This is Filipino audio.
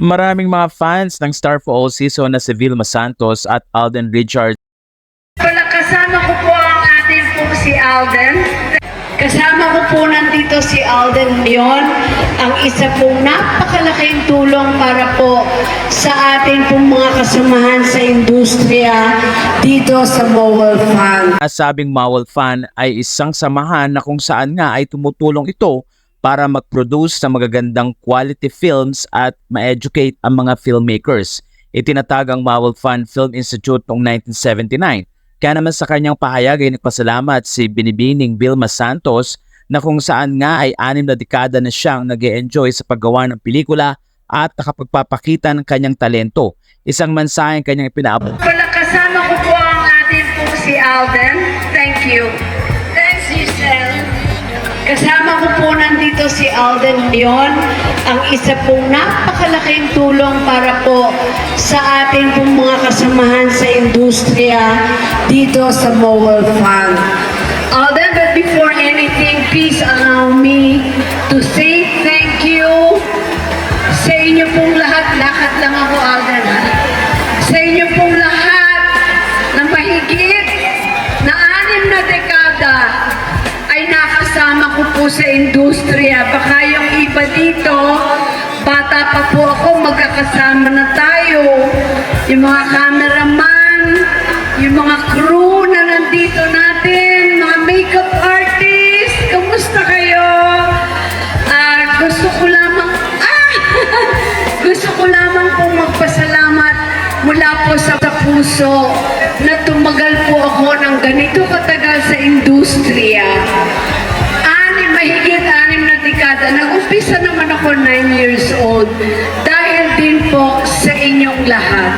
Maraming mga fans ng Star for All Season na si Vilma Santos at Alden Richards. Kasama ko po ang ating po si Alden. Kasama ko po nandito si Alden ngayon. Ang isa pong napakalaking tulong para po sa ating pong mga kasamahan sa industriya dito sa Mowal Fan. Sabing Mowal Fan ay isang samahan na kung saan nga ay tumutulong ito para mag-produce ng magagandang quality films at ma-educate ang mga filmmakers. Itinatag ang Mowal Fan Film Institute noong 1979. Kaya naman sa kanyang pahayag ay nagpasalamat si Binibining Vilma Santos na kung saan nga ay 6 na dekada na siyang nag-e-enjoy sa paggawa ng pelikula at nakapagpapakita ng kanyang talento. Isang mensaheng kanyang ipinaabot. Kasama ko po ang ating po si Alden. Thank you. Thanks, Giselle. Kasama ko po nandito si Alden ngayon, ang isa pong napakalaking tulong para po sa ating pong mga kasamahan sa industriya dito sa Mowal Fan. Alden, but before anything, please allow me to say thank you sa inyo pong lahat. Lahat lang ako, Alden. Sa inyo pong lahat na mahigit na 6 na dekada ay nakasama ko po sa industriya. Baka yung iba dito, bata pa po ako, magkakasama na tayo. Yung mga cameraman, yung mga crew na nandito natin, mga makeup artist, kamusta kayo? Gusto ko lamang pong magpasalamat mula po sa puso na tumagal po ako ng ganito katagal sa industriya. Mahigit 6 na dekada. Nag-umpisa naman ako 9 years old dahil din po sa inyong lahat.